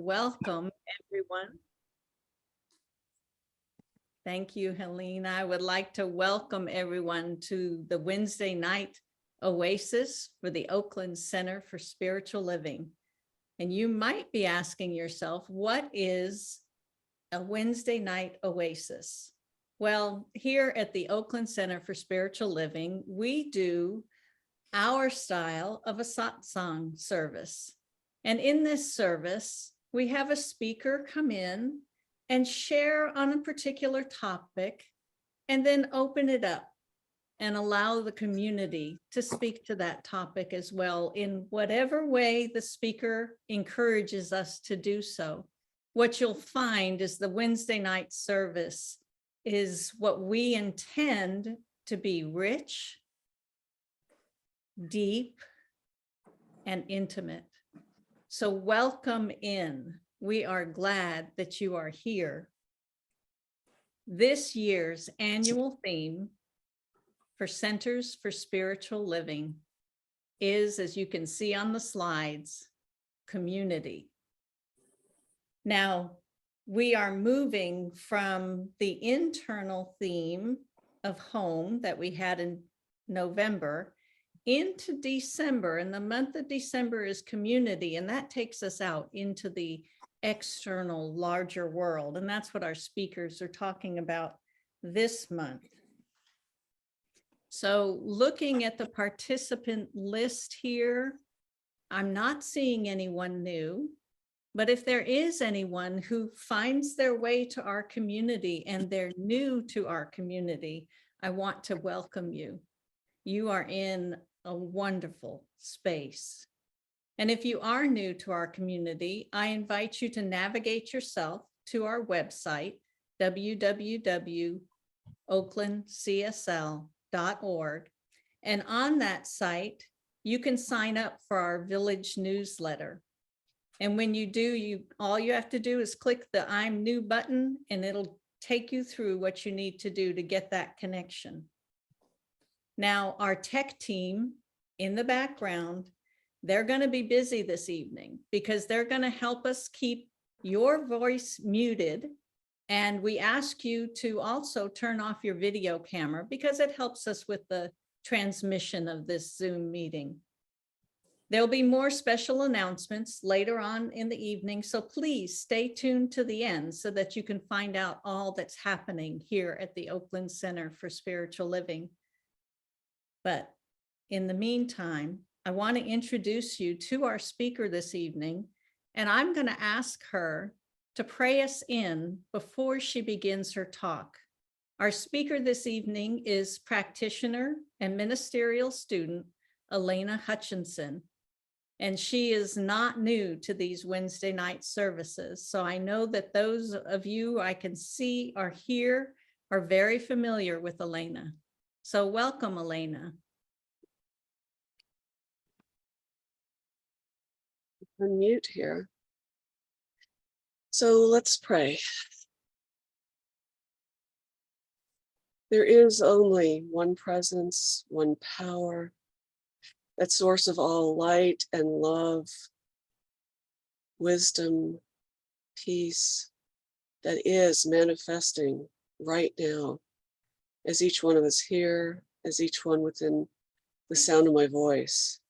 Welcome, everyone. Thank you, Helena. I would like to welcome everyone to the Wednesday night Oasis for the Oakland Center for Spiritual Living. And you might be asking yourself, what is a Wednesday night Oasis? Well, here at the Oakland Center for Spiritual Living, we do our style of a satsang service. And in this service, we have a speaker come in and share on a particular topic, and then open it up and allow the community to speak to that topic as well in whatever way the speaker encourages us to do so. What you'll find is the Wednesday night service is what we intend to be rich, deep, and intimate. So welcome in. We are glad that you are here. This year's annual theme for Centers for Spiritual Living is, as you can see on the slides, community. Now, we are moving from the internal theme of home that we had in November into December, and the month of December is community, and that takes us out into the external larger world, and that's what our speakers are talking about this month. So looking at the participant list here, I'm not seeing anyone new, but if there is anyone who finds their way to our community and they're new to our community, I want to welcome you. You are in a wonderful space. And if you are new to our community, I invite you to navigate yourself to our website, www.oaklandcsl.org. And on that site, you can sign up for our village newsletter. And when you do, all you have to do is click the I'm new button, and it'll take you through what you need to do to get that connection. Now, our tech team in the background, they're going to be busy this evening because they're going to help us keep your voice muted. And we ask you to also turn off your video camera because it helps us with the transmission of this Zoom meeting. There'll be more special announcements later on in the evening, so please stay tuned to the end so that you can find out all that's happening here at the Oakland Center for Spiritual Living. But in the meantime, I want to introduce you to our speaker this evening, and I'm going to ask her to pray us in before she begins her talk. Our speaker this evening is practitioner and ministerial student Alena Hutchinson, and she is not new to these Wednesday night services. So I know that those of you I can see are here are very familiar with Alena. So welcome, Alena. Unmute here. So let's pray. There is only one presence, one power, that source of all light and love, wisdom, peace, that is manifesting right now as each one of us here, as each one within the sound of my voice,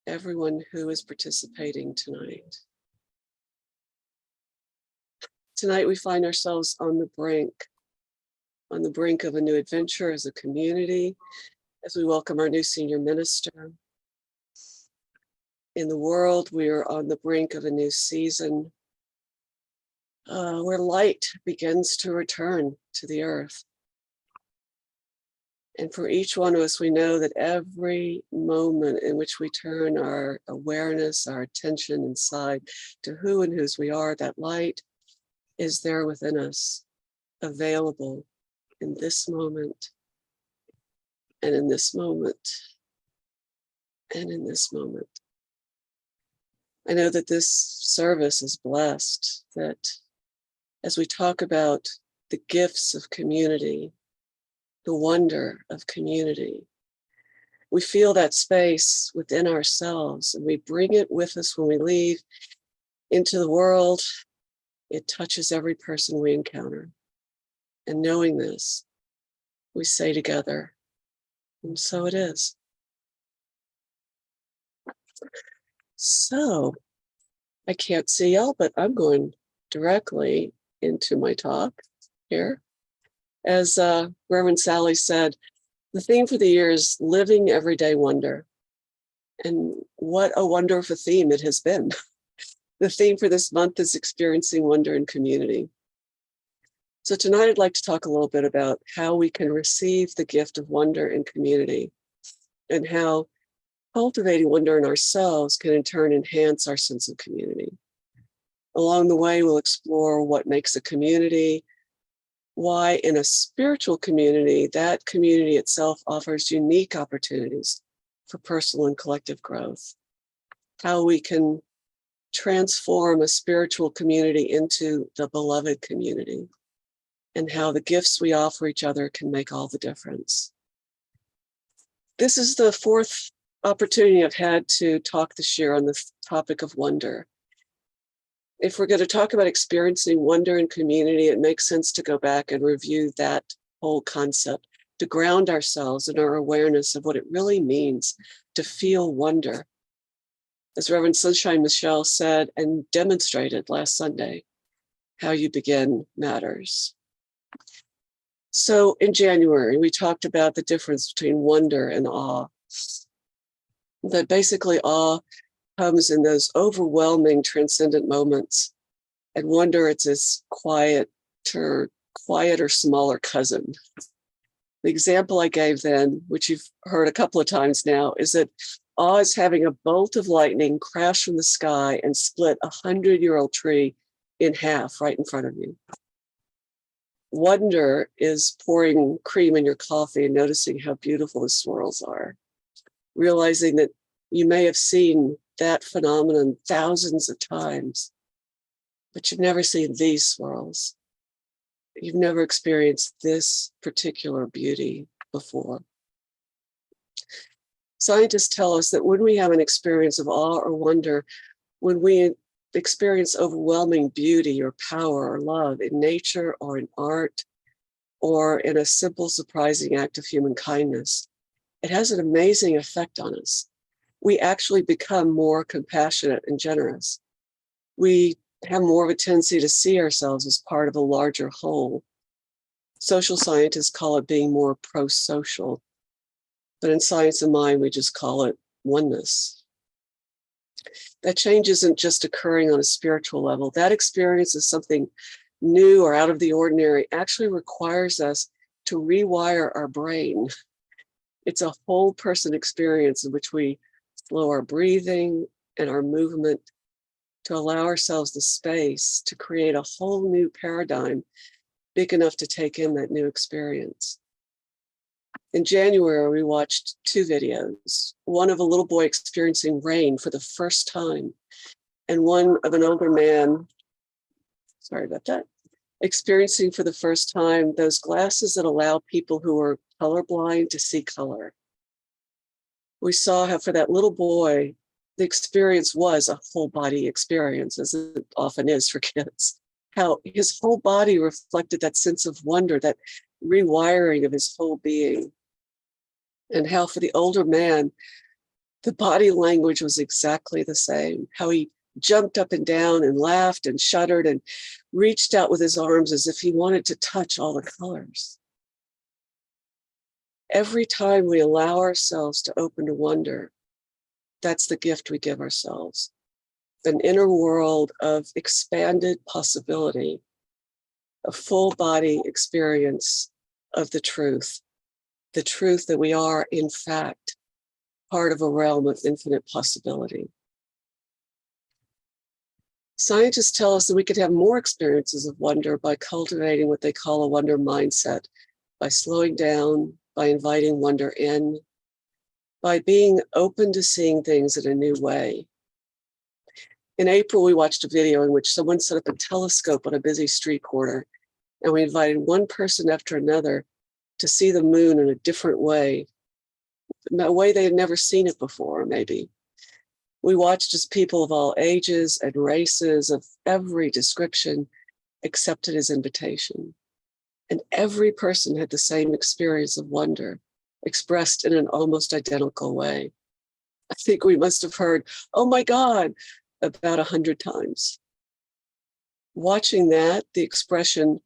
everyone who is participating tonight. Tonight we find ourselves on the brink of a new adventure as a community, as we welcome our new senior minister. In the world, we are on the brink of a new season where light begins to return to the earth. And for each one of us, we know that every moment in which we turn our awareness, our attention inside to who and whose we are, that light is there within us, available in this moment, and in this moment, and in this moment. I know that this service is blessed, that as we talk about the gifts of community, the wonder of community, we feel that space within ourselves and we bring it with us when we leave. into the world. It touches every person we encounter. And knowing this, we say together, and so it is. So I can't see y'all, but I'm going directly into my talk here. As Reverend Sally said, the theme for the year is living everyday wonder. And what a wonderful theme it has been. The theme for this month is experiencing wonder in community. So tonight I'd like to talk a little bit about how we can receive the gift of wonder in community and how cultivating wonder in ourselves can in turn enhance our sense of community. Along the way, we'll explore what makes a community, why in a spiritual community, that community itself offers unique opportunities for personal and collective growth, how we can transform a spiritual community into the beloved community, and how the gifts we offer each other can make all the difference. This is the fourth opportunity I've had to talk this year on the topic of wonder. If we're going to talk about experiencing wonder in community, it makes sense to go back and review that whole concept, to ground ourselves in our awareness of what it really means to feel wonder. As Reverend Sunshine Michelle said and demonstrated last Sunday, how you begin matters. So in January, we talked about the difference between wonder and awe. That basically awe comes in those overwhelming transcendent moments. And wonder, it's this quieter, smaller cousin. The example I gave then, which you've heard a couple of times now, is that awe is having a bolt of lightning crash from the sky and split a 100-year-old tree in half right in front of you. Wonder is pouring cream in your coffee and noticing how beautiful the swirls are, realizing that you may have seen that phenomenon thousands of times, but you've never seen these swirls. You've never experienced this particular beauty before. Scientists tell us that when we have an experience of awe or wonder, when we experience overwhelming beauty or power or love in nature or in art or in a simple, surprising act of human kindness, it has an amazing effect on us. We actually become more compassionate and generous. We have more of a tendency to see ourselves as part of a larger whole. Social scientists call it being more pro-social, but in science of mind, we just call it oneness. That change isn't just occurring on a spiritual level. That experience is something new or out of the ordinary, actually requires us to rewire our brain. It's a whole person experience in which we slow our breathing and our movement to allow ourselves the space to create a whole new paradigm big enough to take in that new experience. In January, we watched two videos, one of a little boy experiencing rain for the first time, and one of an older man, sorry about that, experiencing for the first time those glasses that allow people who are colorblind to see color. We saw how for that little boy, the experience was a whole body experience, as it often is for kids. How his whole body reflected that sense of wonder, that rewiring of his whole being. And how for the older man, the body language was exactly the same. How he jumped up and down and laughed and shuddered and reached out with his arms as if he wanted to touch all the colors. Every time we allow ourselves to open to wonder, that's the gift we give ourselves. An inner world of expanded possibility, a full body experience of the truth that we are, in fact, part of a realm of infinite possibility. Scientists tell us that we could have more experiences of wonder by cultivating what they call a wonder mindset, by slowing down, by inviting wonder in, by being open to seeing things in a new way. In April, we watched a video in which someone set up a telescope on a busy street corner, and we invited one person after another to see the moon in a different way, a way they had never seen it before, maybe. We watched as people of all ages and races of every description accepted his invitation. And every person had the same experience of wonder, expressed in an almost identical way. I think we must have heard, "Oh my God," about 100 times. Watching that, the expression,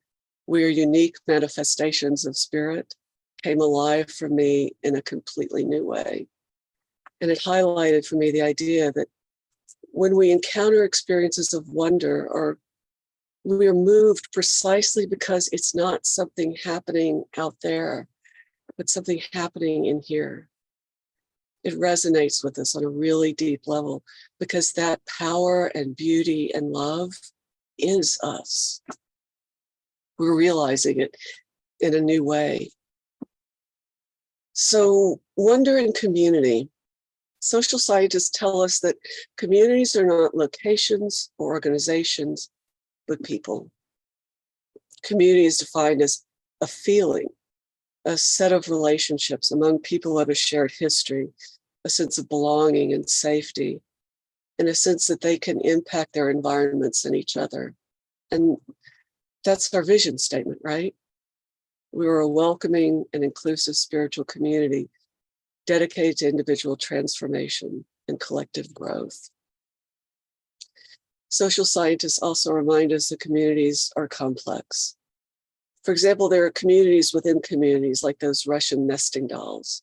"We are unique manifestations of spirit," came alive for me in a completely new way. And it highlighted for me the idea that when we encounter experiences of wonder, or we are moved precisely because it's not something happening out there, but something happening in here. It resonates with us on a really deep level because that power and beauty and love is us. We're realizing it in a new way. So, wonder and community. Social scientists tell us that communities are not locations or organizations, but people. Community is defined as a feeling, a set of relationships among people who have a shared history, a sense of belonging and safety, and a sense that they can impact their environments and each other. And that's our vision statement, right? We are a welcoming and inclusive spiritual community dedicated to individual transformation and collective growth. Social scientists also remind us that communities are complex. For example, there are communities within communities, like those Russian nesting dolls.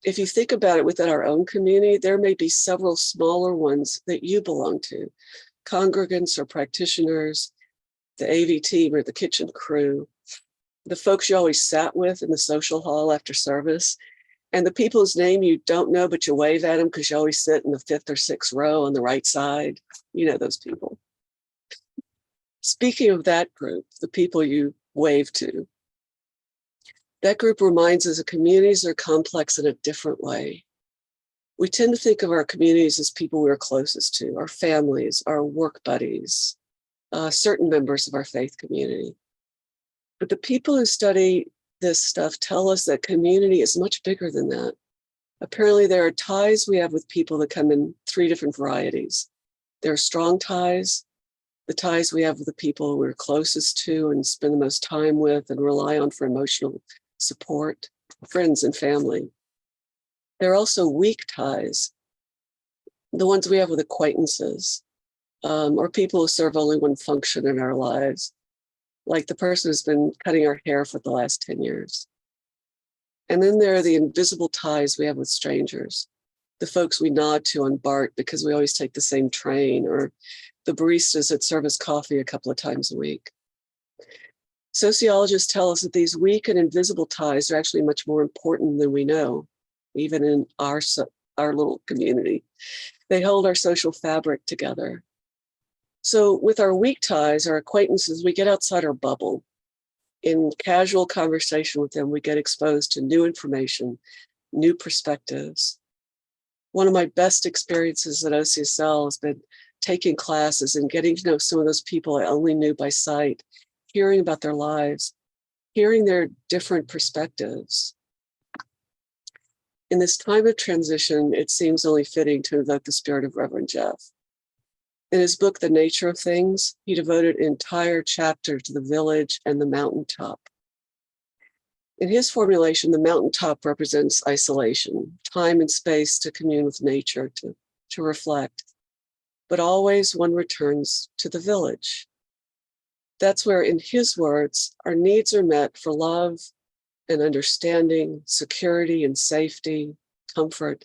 If you think about it within our own community, there may be several smaller ones that you belong to, congregants or practitioners, the AV team or the kitchen crew, the folks you always sat with in the social hall after service, and the people whose name you don't know, but you wave at them because you always sit in the 5th or 6th row on the right side. You know those people. Speaking of that group, the people you wave to, that group reminds us that communities are complex in a different way. We tend to think of our communities as people we're closest to, our families, our work buddies, certain members of our faith community. But the people who study this stuff tell us that community is much bigger than that. Apparently, there are ties we have with people that come in 3 different varieties. There are strong ties, the ties we have with the people we're closest to and spend the most time with and rely on for emotional support, friends and family. There are also weak ties, the ones we have with acquaintances, or people who serve only one function in our lives, like the person who's been cutting our hair for the last 10 years. And then there are the invisible ties we have with strangers, the folks we nod to on BART because we always take the same train, or the baristas that serve us coffee a couple of times a week. Sociologists tell us that these weak and invisible ties are actually much more important than we know, even in our little community. They hold our social fabric together. So with our weak ties, our acquaintances, we get outside our bubble. In casual conversation with them, we get exposed to new information, new perspectives. One of my best experiences at OCSL has been taking classes and getting to know some of those people I only knew by sight, hearing about their lives, hearing their different perspectives. In this time of transition, it seems only fitting to invoke the spirit of Reverend Jeff. In his book, The Nature of Things, he devoted an entire chapter to the village and the mountaintop. In his formulation, the mountaintop represents isolation, time and space to commune with nature, to reflect. But always one returns to the village. That's where, in his words, our needs are met for love and understanding, security and safety, comfort,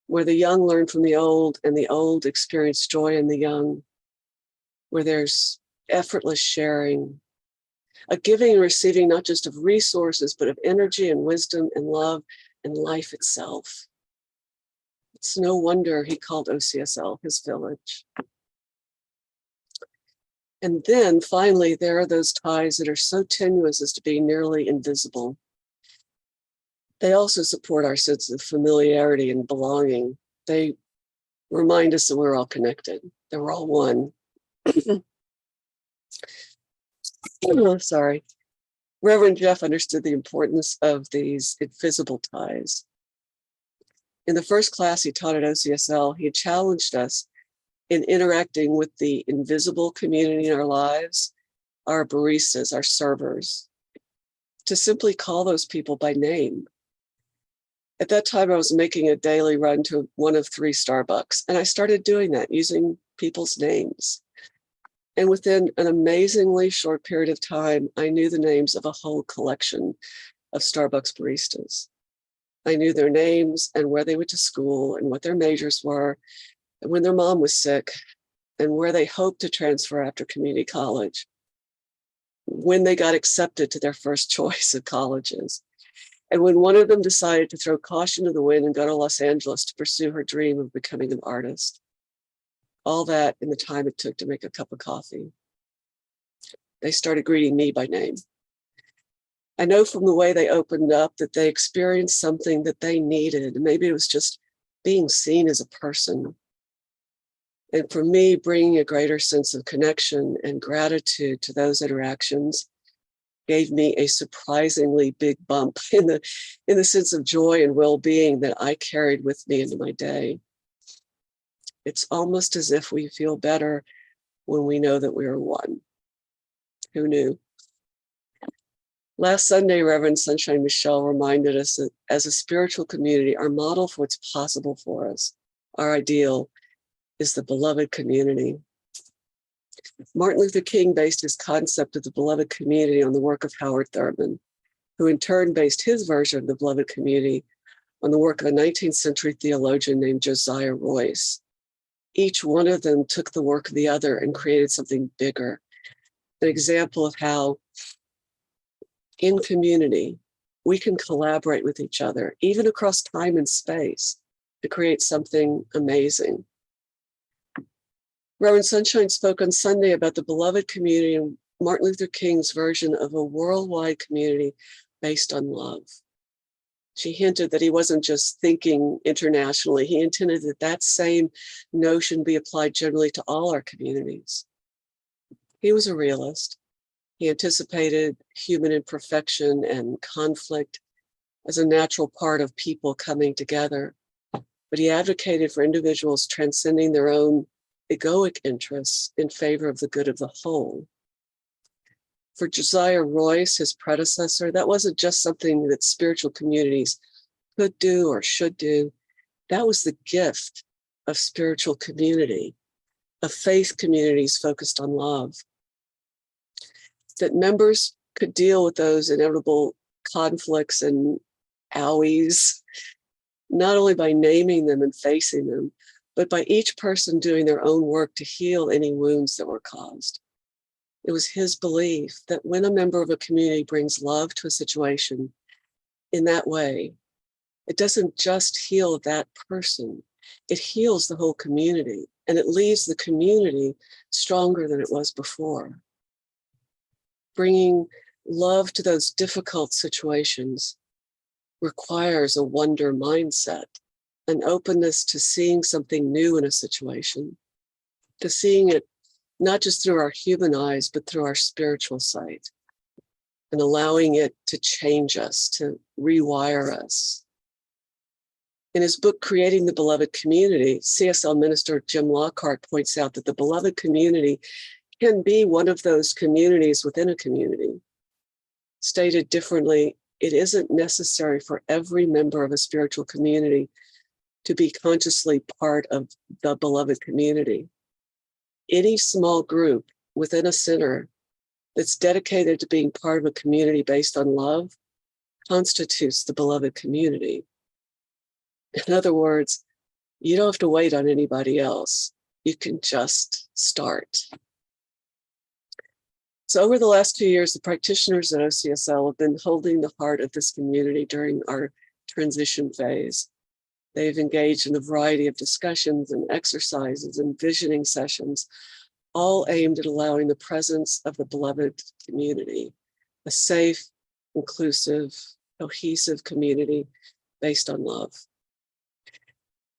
where the young learn from the old and the old experience joy in the young, where there's effortless sharing, a giving and receiving not just of resources, but of energy and wisdom and love and life itself. It's no wonder he called OCSL his village. And then finally, there are those ties that are so tenuous as to be nearly invisible. They also support our sense of familiarity and belonging. They remind us that we're all connected, that we're all one. Oh, sorry. Reverend Jeff understood the importance of these invisible ties. In the first class he taught at OCSL, he challenged us in interacting with the invisible community in our lives, our baristas, our servers, to simply call those people by name. At that time, I was making a daily run to one of 3 Starbucks, and I started doing that using people's names. And within an amazingly short period of time, I knew the names of a whole collection of Starbucks baristas. I knew their names and where they went to school and what their majors were, and when their mom was sick, and where they hoped to transfer after community college, when they got accepted to their first choice of colleges, and when one of them decided to throw caution to the wind and go to Los Angeles to pursue her dream of becoming an artist. All that in the time it took to make a cup of coffee. They started greeting me by name. I know from the way they opened up that they experienced something that they needed. Maybe it was just being seen as a person. And for me, bringing a greater sense of connection and gratitude to those interactions gave me a surprisingly big bump in the sense of joy and well-being that I carried with me into my day. It's almost as if we feel better when we know that we are one. Who knew? Last Sunday, Reverend Sunshine Michelle reminded us that as a spiritual community, our model for what's possible for us, our ideal, is the beloved community. Martin Luther King based his concept of the beloved community on the work of Howard Thurman, who in turn based his version of the beloved community on the work of a 19th century theologian named Josiah Royce. Each one of them took the work of the other and created something bigger. An example of how in community, we can collaborate with each other, even across time and space, to create something amazing. Reverend Sunshine spoke on Sunday about the beloved community and Martin Luther King's version of a worldwide community based on love. She hinted that he wasn't just thinking internationally. He intended that that same notion be applied generally to all our communities. He was a realist. He anticipated human imperfection and conflict as a natural part of people coming together, but he advocated for individuals transcending their own egoic interests in favor of the good of the whole. For Josiah Royce, his predecessor, that wasn't just something that spiritual communities could do or should do. That was the gift of spiritual community, of faith communities focused on love. That members could deal with those inevitable conflicts and owies, not only by naming them and facing them, but by each person doing their own work to heal any wounds that were caused. It was his belief that when a member of a community brings love to a situation in that way, it doesn't just heal that person, it heals the whole community, and it leaves the community stronger than it was before. Bringing love to those difficult situations requires a wonder mindset, an openness to seeing something new in a situation, to seeing it not just through our human eyes, but through our spiritual sight, and allowing it to change us, to rewire us. In his book, Creating the Beloved Community, CSL minister Jim Lockhart points out that the beloved community can be one of those communities within a community. Stated differently, it isn't necessary for every member of a spiritual community to be consciously part of the beloved community. Any small group within a center that's dedicated to being part of a community based on love constitutes the beloved community. In other words, you don't have to wait on anybody else. You can just start. So over the last 2 years, the practitioners at OCSL have been holding the heart of this community during our transition phase. They've engaged in a variety of discussions and exercises and visioning sessions, all aimed at allowing the presence of the beloved community, a safe, inclusive, cohesive community based on love.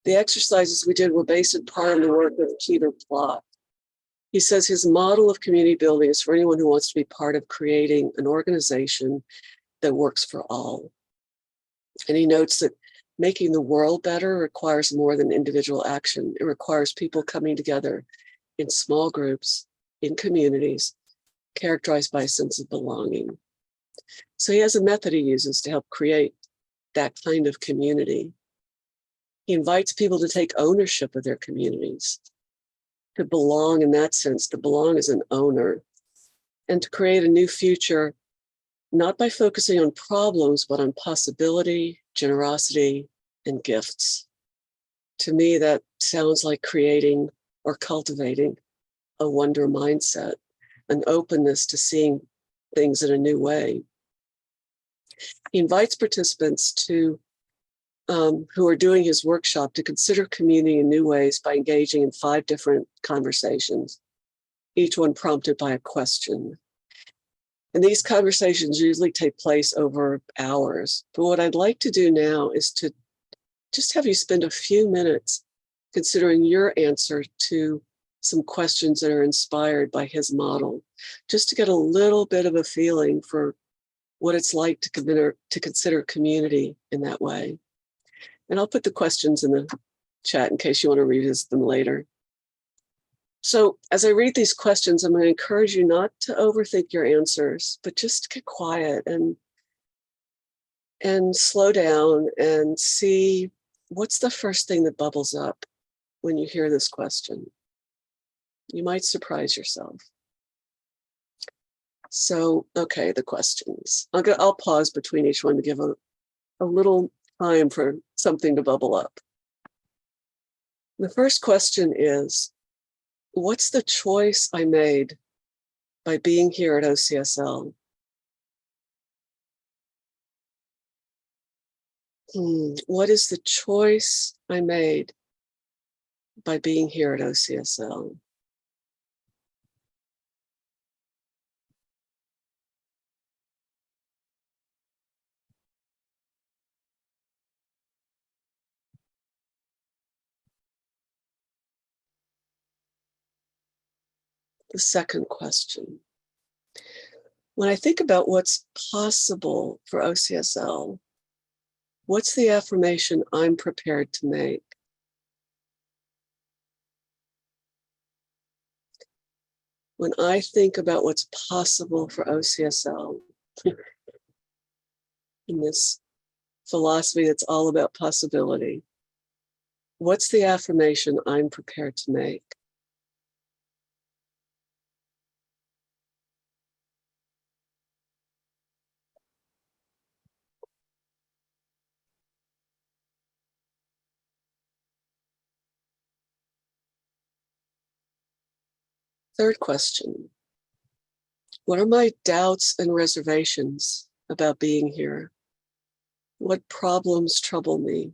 The exercises we did were based in part on the work of Peter Plott. He says his model of community building is for anyone who wants to be part of creating an organization that works for all. And he notes that making the world better requires more than individual action. It requires people coming together in small groups, in communities, characterized by a sense of belonging. So he has a method he uses to help create that kind of community. He invites people to take ownership of their communities, to belong in that sense, to belong as an owner, and to create a new future, not by focusing on problems, but on possibility, generosity, and gifts. To me, that sounds like creating or cultivating a wonder mindset, an openness to seeing things in a new way. He invites participants to who are doing his workshop to consider community in new ways by engaging in 5 different conversations, each one prompted by a question. And these conversations usually take place over hours. But what I'd like to do now is to just have you spend a few minutes considering your answer to some questions that are inspired by his model, just to get a little bit of a feeling for what it's like to consider community in that way. And I'll put the questions in the chat in case you want to revisit them later. So as I read these questions, I'm going to encourage you not to overthink your answers, but just to get quiet and slow down and see what's the first thing that bubbles up when you hear this question. You might surprise yourself. So, okay, the questions. I'll pause between each one to give a little time for something to bubble up. The first question is, what's the choice I made by being here at OCSL? What is the choice I made by being here at OCSL? The second question. When I think about what's possible for OCSL, what's the affirmation I'm prepared to make? When I think about what's possible for OCSL, in this philosophy that's all about possibility, what's the affirmation I'm prepared to make? Third question. What are my doubts and reservations about being here? What problems trouble me?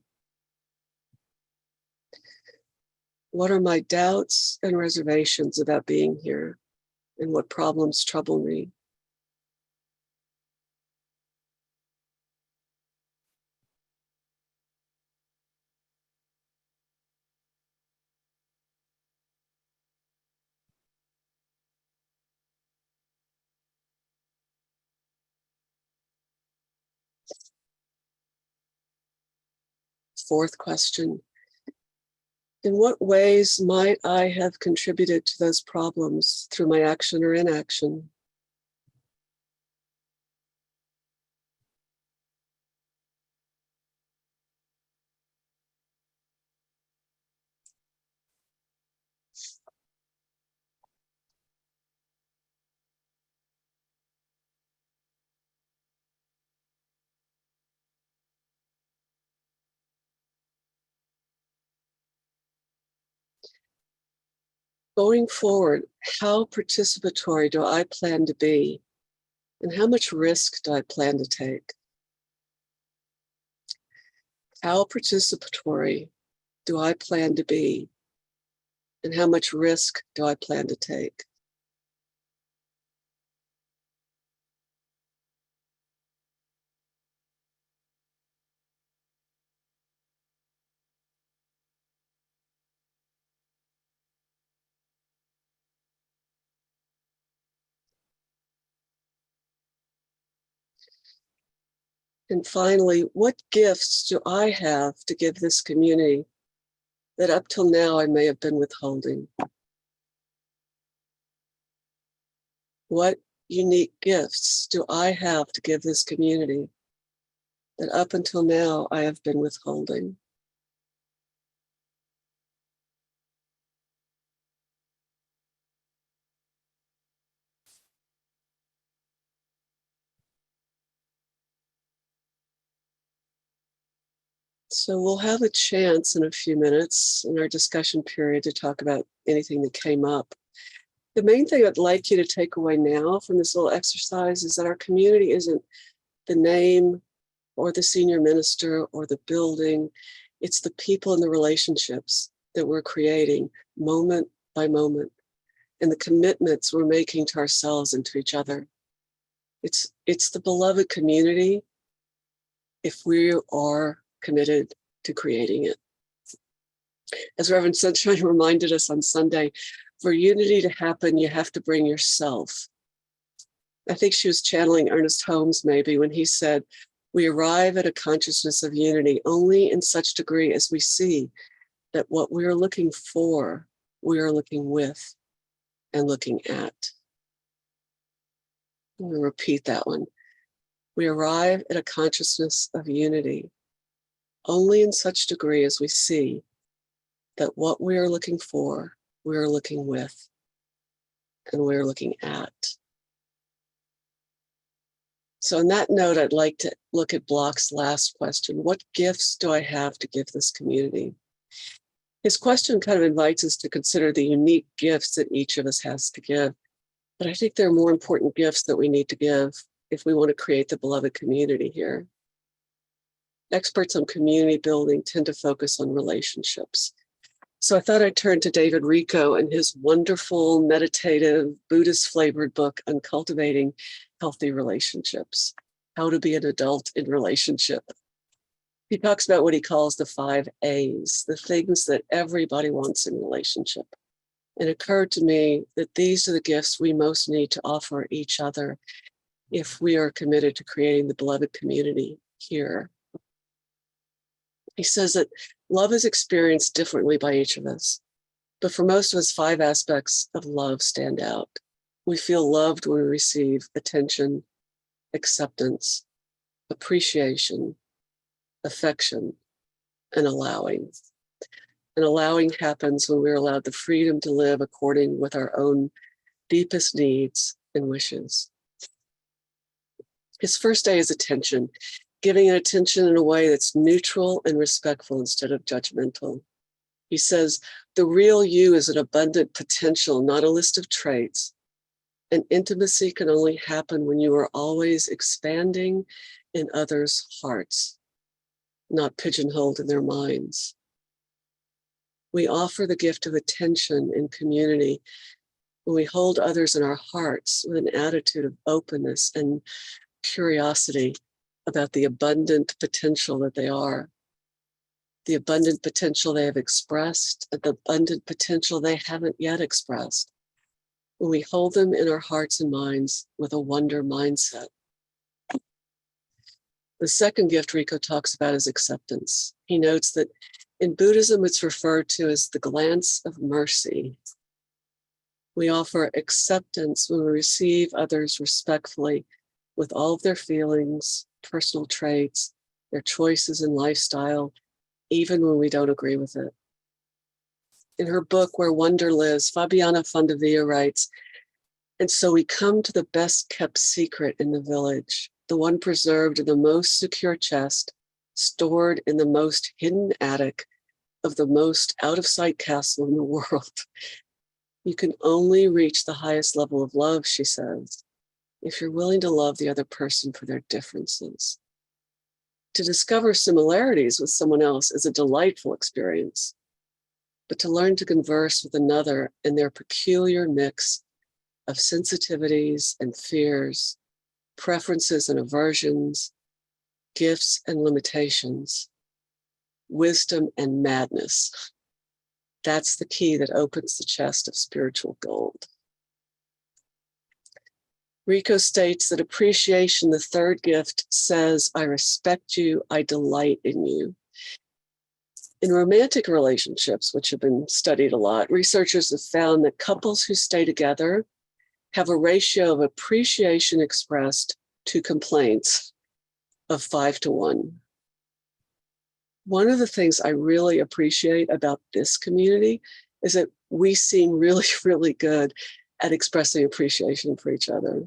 What are my doubts and reservations about being here? And what problems trouble me? Fourth question. In what ways might I have contributed to those problems through my action or inaction? Going forward, how participatory do I plan to be? And how much risk do I plan to take? How participatory do I plan to be? And how much risk do I plan to take? And finally, what gifts do I have to give this community that up till now I may have been withholding? What unique gifts do I have to give this community that up until now I have been withholding? So we'll have a chance in a few minutes in our discussion period to talk about anything that came up. The main thing I'd like you to take away now from this little exercise is that our community isn't the name or the senior minister or the building. It's the people and the relationships that we're creating moment by moment and the commitments we're making to ourselves and to each other. It's the beloved community if we are committed to creating it. As Reverend Sunshine reminded us on Sunday, for unity to happen, you have to bring yourself. I think she was channeling Ernest Holmes maybe when he said, we arrive at a consciousness of unity only in such degree as we see that what we are looking for, we are looking with and looking at. I'm going to repeat that one. We arrive at a consciousness of unity only in such degree as we see that what we are looking for, we are looking with and we are looking at. So on that note, I'd like to look at Block's last question. What gifts do I have to give this community? His question kind of invites us to consider the unique gifts that each of us has to give. But I think there are more important gifts that we need to give if we want to create the beloved community here. Experts on community building tend to focus on relationships. So I thought I'd turn to David Rico and his wonderful, meditative, Buddhist-flavored book on cultivating healthy relationships, how to be an adult in relationship. He talks about what he calls the 5 A's, the things that everybody wants in relationship. It occurred to me that these are the gifts we most need to offer each other if we are committed to creating the beloved community here. He says that love is experienced differently by each of us, but for most of us, 5 aspects of love stand out. We feel loved when we receive attention, acceptance, appreciation, affection, and allowing. And allowing happens when we're allowed the freedom to live according with our own deepest needs and wishes. His first A is attention, giving it attention in a way that's neutral and respectful instead of judgmental. He says, the real you is an abundant potential, not a list of traits. And intimacy can only happen when you are always expanding in others' hearts, not pigeonholed in their minds. We offer the gift of attention in community when we hold others in our hearts with an attitude of openness and curiosity about the abundant potential that they are, the abundant potential they have expressed, and the abundant potential they haven't yet expressed. When we hold them in our hearts and minds with a wonder mindset. The second gift Rico talks about is acceptance. He notes that in Buddhism, it's referred to as the glance of mercy. We offer acceptance when we receive others respectfully with all of their feelings, personal traits, their choices and lifestyle, even when we don't agree with it. In her book, Where Wonder Lives, Fabiana Fondavia writes, and so we come to the best kept secret in the village, the one preserved in the most secure chest, stored in the most hidden attic of the most out-of-sight castle in the world. You can only reach the highest level of love, she says, if you're willing to love the other person for their differences. To discover similarities with someone else is a delightful experience, but to learn to converse with another in their peculiar mix of sensitivities and fears, preferences and aversions, gifts and limitations, wisdom and madness. That's the key that opens the chest of spiritual gold. Rico states that appreciation, the third gift, says, I respect you, I delight in you. In romantic relationships, which have been studied a lot, researchers have found that couples who stay together have a ratio of appreciation expressed to complaints of 5-1. One of the things I really appreciate about this community is that we seem really, really good at expressing appreciation for each other.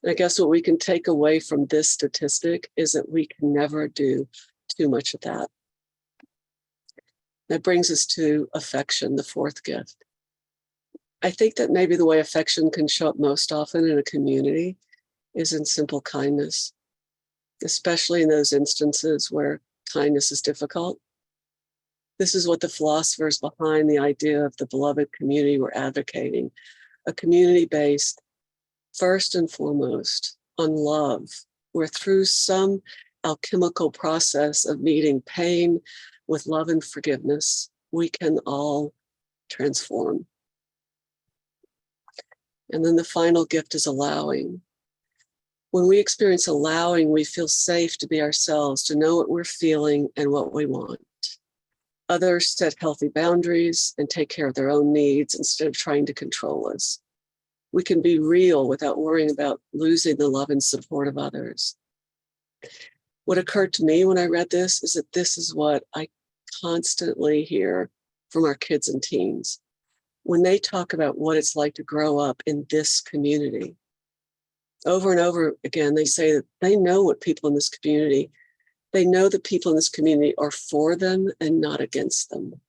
And I guess what we can take away from this statistic is that we can never do too much of that. That brings us to affection, the fourth gift. I think that maybe the way affection can show up most often in a community is in simple kindness, especially in those instances where kindness is difficult. This is what the philosophers behind the idea of the beloved community were advocating, a community based first and foremost on love, where through some alchemical process of meeting pain with love and forgiveness, we can all transform. And then the final gift is allowing. When we experience allowing, we feel safe to be ourselves, to know what we're feeling and what we want. Others set healthy boundaries and take care of their own needs instead of trying to control us. We can be real without worrying about losing the love and support of others. What occurred to me when I read this is that this is what I constantly hear from our kids and teens when they talk about what it's like to grow up in this community. Over and over again, they say that they know what people in this community, they know that people in this community are for them and not against them.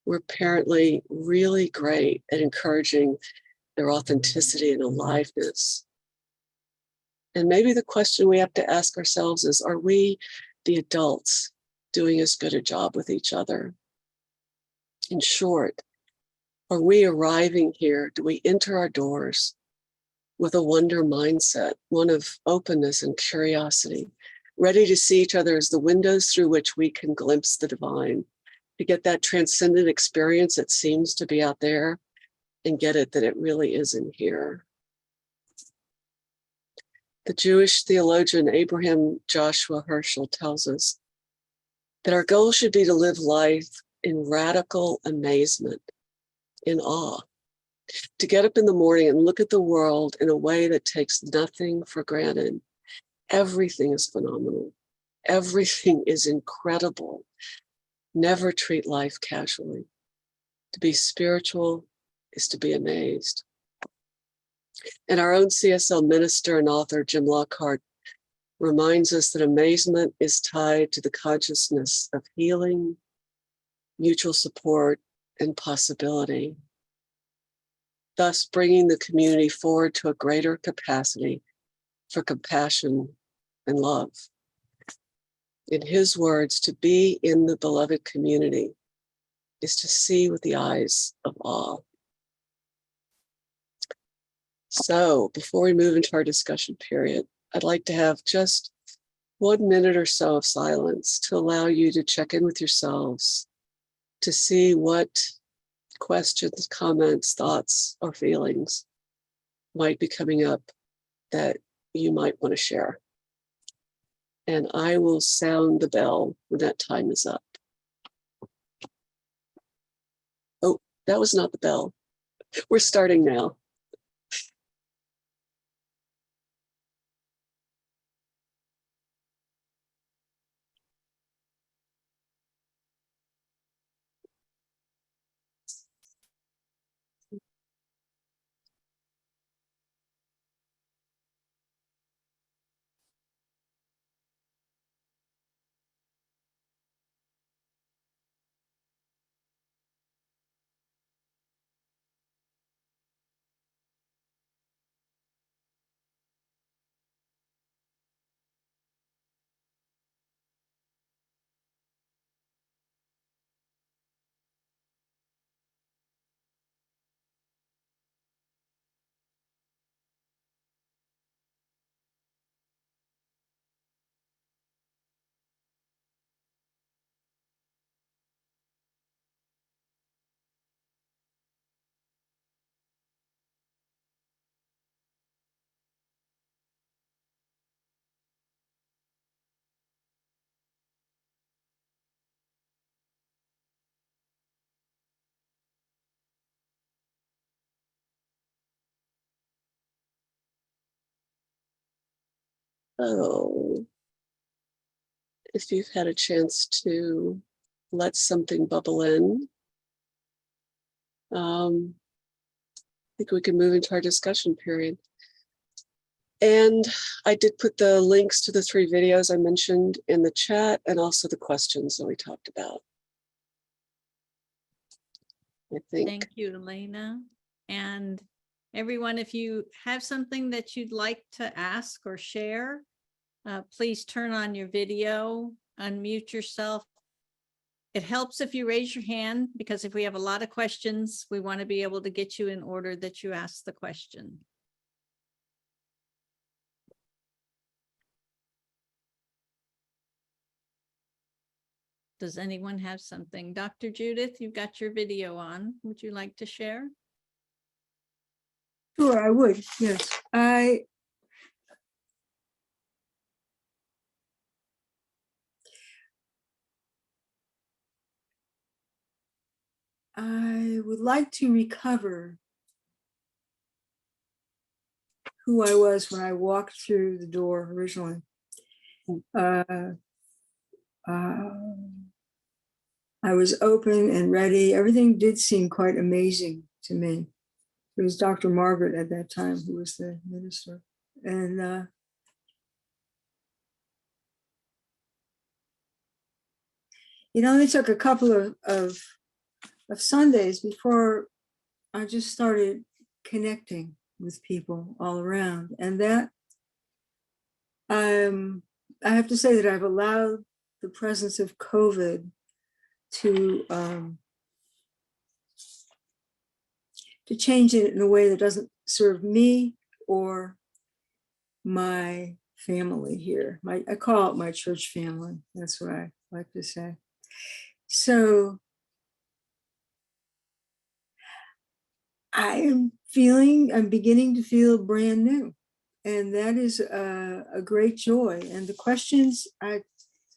We're apparently really great at encouraging their authenticity and aliveness. And maybe the question we have to ask ourselves is, are we, the adults, doing as good a job with each other? In short, are we arriving here? Do we enter our doors with a wonder mindset, one of openness and curiosity, ready to see each other as the windows through which we can glimpse the divine, to get that transcendent experience that seems to be out there and get it that it really is in here? The Jewish theologian Abraham Joshua Herschel tells us that our goal should be to live life in radical amazement, in awe, to get up in the morning and look at the world in a way that takes nothing for granted. Everything is phenomenal. Everything is incredible. Never treat life casually. To be spiritual is to be amazed. And our own CSL minister and author, Jim Lockhart, reminds us that amazement is tied to the consciousness of healing, mutual support, and possibility, thus bringing the community forward to a greater capacity for compassion and love. In his words, to be in the beloved community is to see with the eyes of awe. So before we move into our discussion period, I'd like to have just 1 minute or so of silence to allow you to check in with yourselves, to see what questions, comments, thoughts, or feelings might be coming up that you might want to share. And I will sound the bell when that time is up. Oh, that was not the bell. We're starting now. So if you've had a chance to let something bubble in, I think we can move into our discussion period. And I did put the links to the 3 videos I mentioned in the chat and also the questions that we talked about. I think. Thank you, Elena. And everyone, if you have something that you'd like to ask or share, please turn on your video, unmute yourself. It helps if you raise your hand, because if we have a lot of questions, we want to be able to get you in order that you ask the question. Does anyone have something? Dr. Judith, you've got your video on. Would you like to share? Sure, I would, yes. I would like to recover who I was when I walked through the door originally. I was open and ready. Everything did seem quite amazing to me. It was Dr. Margaret at that time who was the minister. And it only took a couple of Sundays before I just started connecting with people all around. And that, I have to say that I've allowed the presence of COVID to change it in a way that doesn't serve me or my family here. I call it my church family. That's what I like to say. So I'm beginning to feel brand new. And that is a great joy. And the questions, it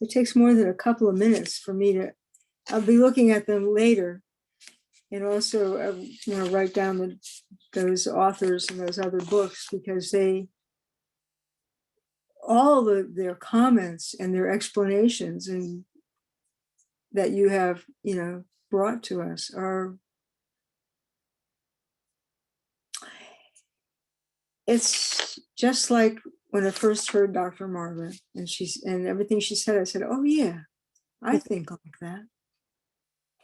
takes more than a couple of minutes for me to, I'll be looking at them later. And also, I want to write down those authors and those other books, because their comments and their explanations and that you have, brought to us are, it's just like when I first heard Dr. Margaret and everything she said, I said, oh yeah, I think like that.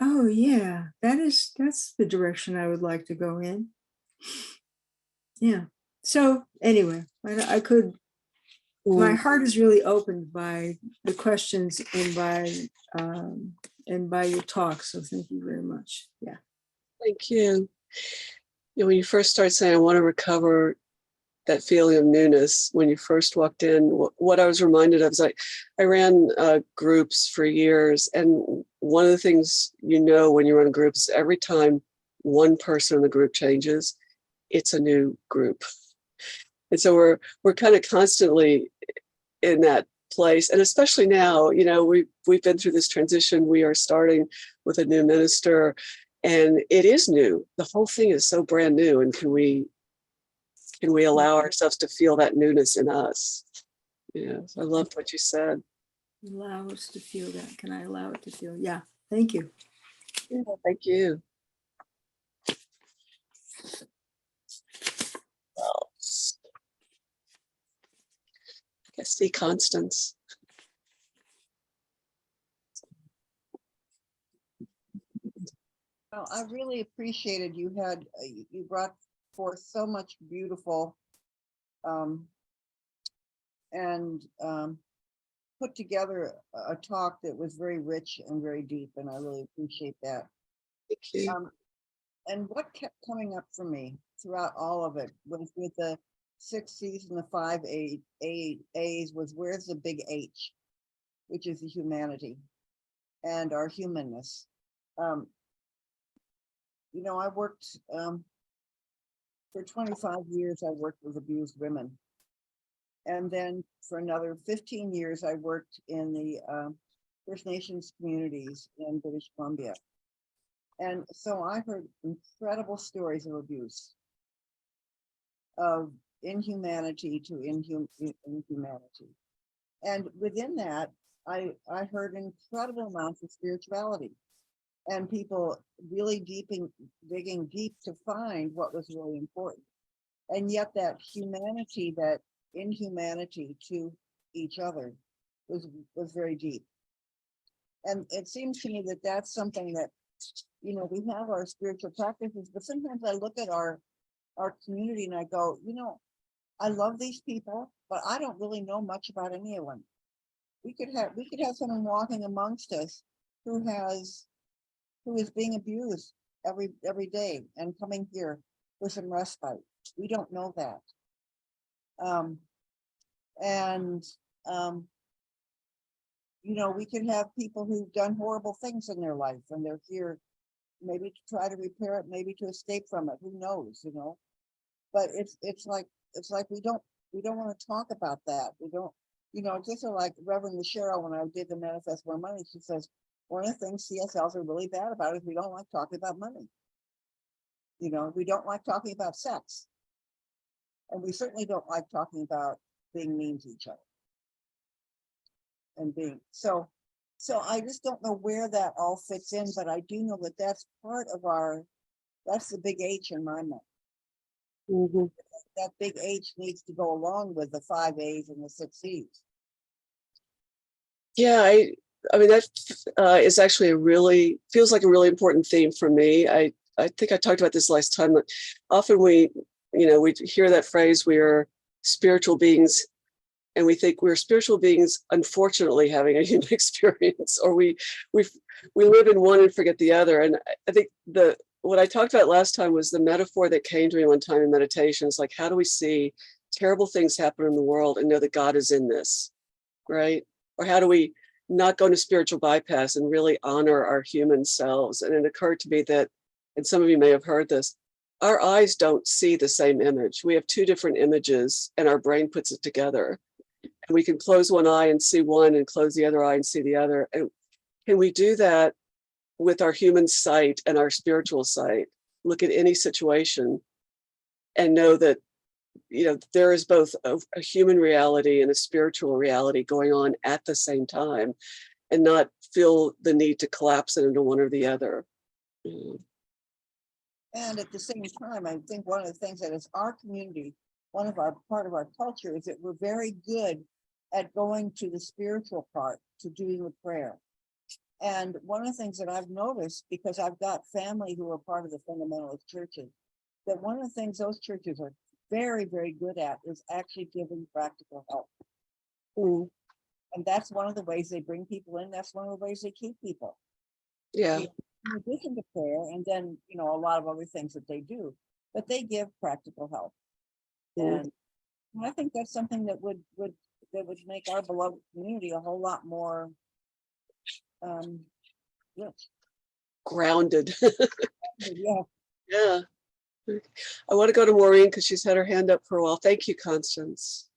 Oh yeah, that's the direction I would like to go in. Yeah. So anyway, my heart is really opened by the questions and by your talk. So thank you very much. Yeah. Thank you. When you first started saying, I want to recover that feeling of newness, when you first walked in, what I was reminded of is I ran groups for years. And one of the things, when you run groups, every time one person in the group changes, it's a new group. And so we're kind of constantly in that place. And especially now, we've been through this transition. We are starting with a new minister, and it is new. The whole thing is so brand new. And can we allow ourselves to feel that newness in us? Yes, I loved what you said. Allow us to feel that. Can I allow it to feel? Yeah. Thank you. Yeah, thank you. I guess see Constance. Well, I really appreciated you brought forth so much beautiful and put together a talk that was very rich and very deep, and I really appreciate that. Thank you. And what kept coming up for me throughout all of it was with the 6 C's and the 5 A's was, where's the big H, which is the humanity and our humanness. I worked for 25 years, I worked with abused women. And then for another 15 years, I worked in the First Nations communities in British Columbia. And so I heard incredible stories of abuse, of inhumanity to inhumanity. And within that, I heard incredible amounts of spirituality and people really digging deep to find what was really important. And yet that humanity, that inhumanity to each other was very deep. And it seems to me that that's something that, you know, we have our spiritual practices, but sometimes I look at our community and I go, you know, I love these people, but I don't really know much about any of them. We could have someone walking amongst us who is being abused every day and coming here for some respite. We don't know that. You know, we could have people who've done horrible things in their life and they're here maybe to try to repair it, maybe to escape from it. Who knows, you know? But it's like we don't want to talk about that. We don't, you know, just like Reverend Cheryl, when I did the Manifest More Money, she says, one of the things CSLs are really bad about is we don't like talking about money. You know, we don't like talking about sex. And we certainly don't like talking about being mean to each other. And being, so I just don't know where that all fits in, but I do know that that's part of that's the big H in my mind. Mhm. That big H needs to go along with the 5 A's and the 6 C's. Yeah, I mean, that is actually feels like a really important theme for me. I think I talked about this last time. Often we hear that phrase, we are spiritual beings, and we think we're spiritual beings, unfortunately, having a human experience, or we live in one and forget the other. And I think what I talked about last time was the metaphor that came to me one time in meditation. It's like, how do we see terrible things happen in the world and know that God is in this, right? Or how do we not go into spiritual bypass and really honor our human selves? And it occurred to me that, and some of you may have heard this, our eyes don't see the same image. We have 2 different images and our brain puts it together. And we can close one eye and see one and close the other eye and see the other. And can we do that with our human sight and our spiritual sight? Look at any situation and know that, you know, there is both a human reality and a spiritual reality going on at the same time, and not feel the need to collapse it into one or the other. And at the same time, I think one of the things that is our community, part of our culture is that we're very good at going to the spiritual part, to doing the prayer. And one of the things that I've noticed, because I've got family who are part of the fundamentalist churches, that one of the things those churches are very, very good at is actually giving practical help. Mm. And that's one of the ways they bring people in. That's one of the ways they keep people. Yeah. In addition to prayer, and then, you know, a lot of other things that they do, but they give practical help. Mm. And I think that's something that would make our beloved community a whole lot more rich. Grounded. Yeah. Yeah. I want to go to Maureen because she's had her hand up for a while. Thank you, Constance.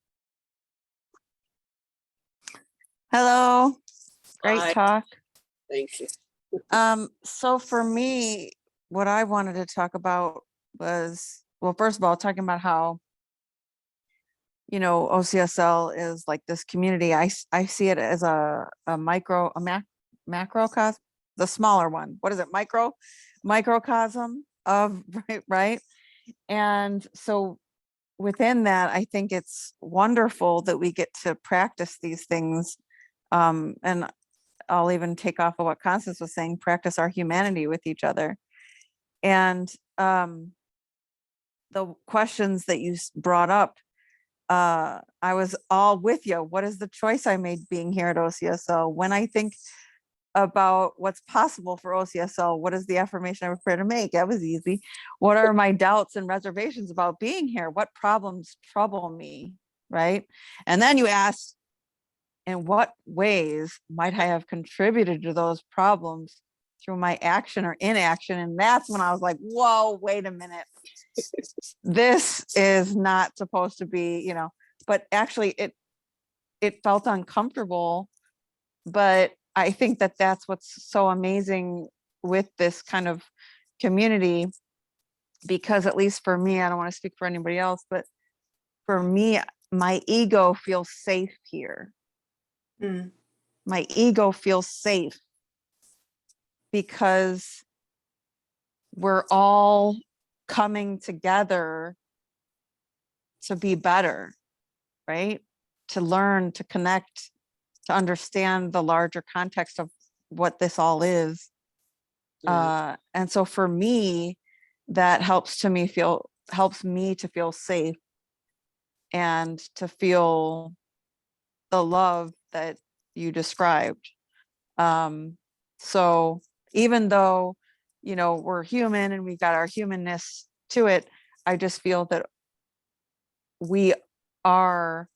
Hello, great Hi. talk. Thank you. So for me, what I wanted to talk about was, well, first of all, talking about how, you know, OCSL is like this community. I see it as a macrocosm, the smaller one. What is it? Microcosm of, right? And so within that, I think it's wonderful that we get to practice these things. And I'll even take off of what Constance was saying, practice our humanity with each other. And the questions that you brought up, I was all with you. What is the choice I made being here at OCSL? When I think about what's possible for OCSL, what is the affirmation I prepared to make? That was easy. What are my doubts and reservations about being here? What problems trouble me, right? And then you asked, in what ways might I have contributed to those problems through my action or inaction? And that's when I was like, whoa, wait a minute. This is not supposed to be, you know, but actually it felt uncomfortable. But I think that that's what's so amazing with this kind of community, because at least for me, I don't want to speak for anybody else, but for me, my ego feels safe here. Mm. My ego feels safe because we're all coming together to be better, right? To learn, to connect, to understand the larger context of what this all is. Yeah. And so for me, that helps me to feel safe and to feel the love that you described. So even though, we're human and we've got our humanness to it, I just feel that we are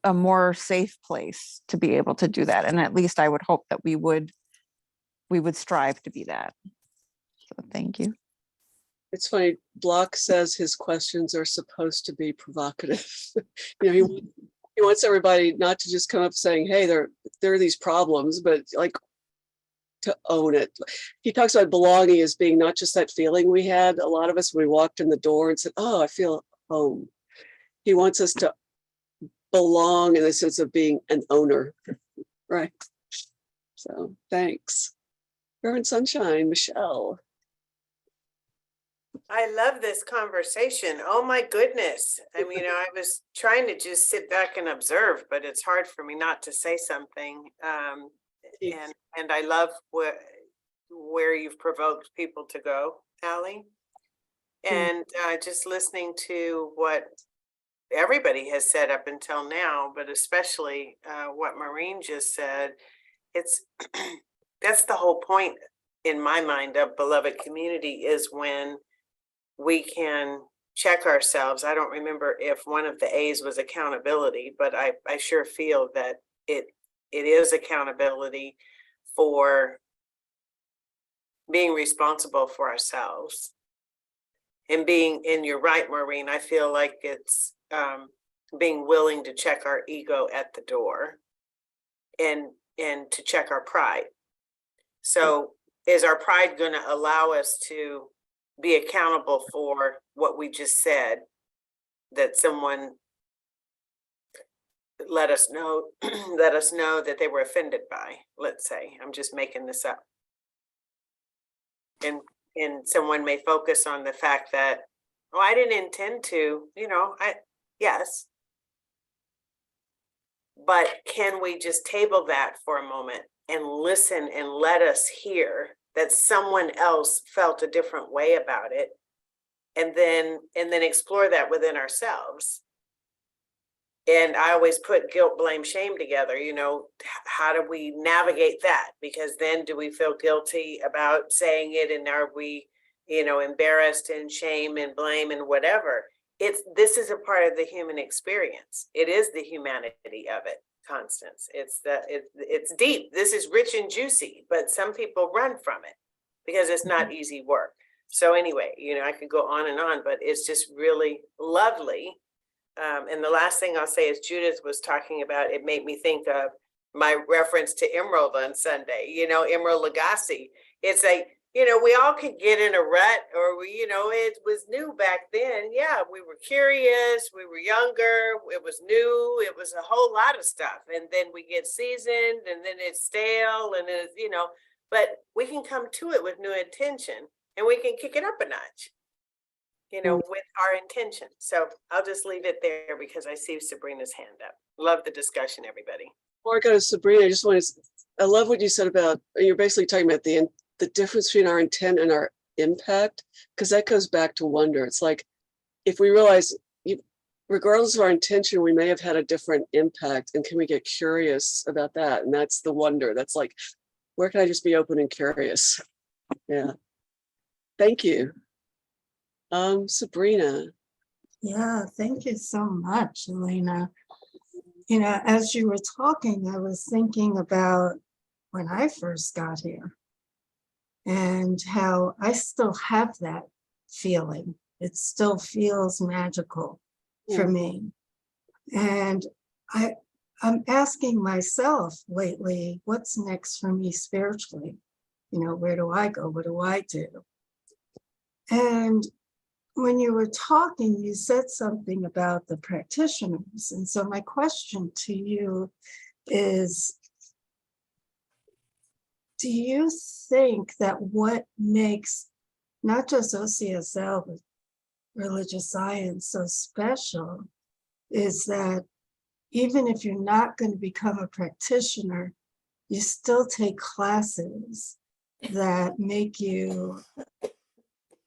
a more safe place to be able to do that. And at least I would hope that we would strive to be that. So thank you. It's funny, Block says his questions are supposed to be provocative. He wants everybody not to just come up saying, hey, there are these problems, but like to own it. He talks about belonging as being not just that feeling we had, a lot of us, when we walked in the door and said, oh, I feel home. He wants us to belong in the sense of being an owner, right? So thanks. Reverend Sunshine, Michelle. I love this conversation. Oh my goodness. I mean, I was trying to just sit back and observe, but it's hard for me not to say something. And I love where you've provoked people to go, Allie. And just listening to what everybody has said up until now, but especially what Maureen just said, it's that's the whole point in my mind of beloved community, is when we can check ourselves. I don't remember if one of the A's was accountability, but I sure feel that it is accountability for being responsible for ourselves. And you're right, Maureen, I feel like it's being willing to check our ego at the door and to check our pride. So is our pride going to allow us to be accountable for what we just said, that someone let us know that they were offended by? Let's say, I'm just making this up, and someone may focus on the fact that, oh, I didn't intend to, yes, but can we just table that for a moment and listen and let us hear that someone else felt a different way about it, and then explore that within ourselves? And I always put guilt, blame, shame together. How do we navigate that? Because then do we feel guilty about saying it, and are we, embarrassed and shame and blame and whatever? This is a part of the human experience. It is the humanity of it, Constance. It's deep. This is rich and juicy, but some people run from it because it's not easy work. So anyway, I could go on, but it's just really lovely. And the last thing I'll say is, Judith was talking about, it made me think of my reference to Emerald on Sunday, Emerald Lagasse. It's like, we all could get in a rut, or it was new back then. Yeah, we were curious, we were younger, it was new, it was a whole lot of stuff. And then we get seasoned, and then it's stale, and it's, but we can come to it with new intention, and we can kick it up a notch, with our intention. So I'll just leave it there because I see Sabrina's hand up. Love the discussion, everybody. Before I go to Sabrina, I love what you said about, you're basically talking about the difference between our intent and our impact, because that goes back to wonder. It's like, if we realize, regardless of our intention, we may have had a different impact, and can we get curious about that? And that's the wonder. That's like, where can I just be open and curious? Yeah. Thank you. Sabrina. Yeah, thank you so much, Alena. As you were talking, I was thinking about when I first got here and how I still have that feeling. It still feels magical for me. And I'm asking myself lately, what's next for me spiritually? Where do I go? What do I do? And when you were talking, you said something about the practitioners. And so my question to you is, do you think that what makes not just OCSL, but religious science so special is that even if you're not going to become a practitioner, you still take classes that make you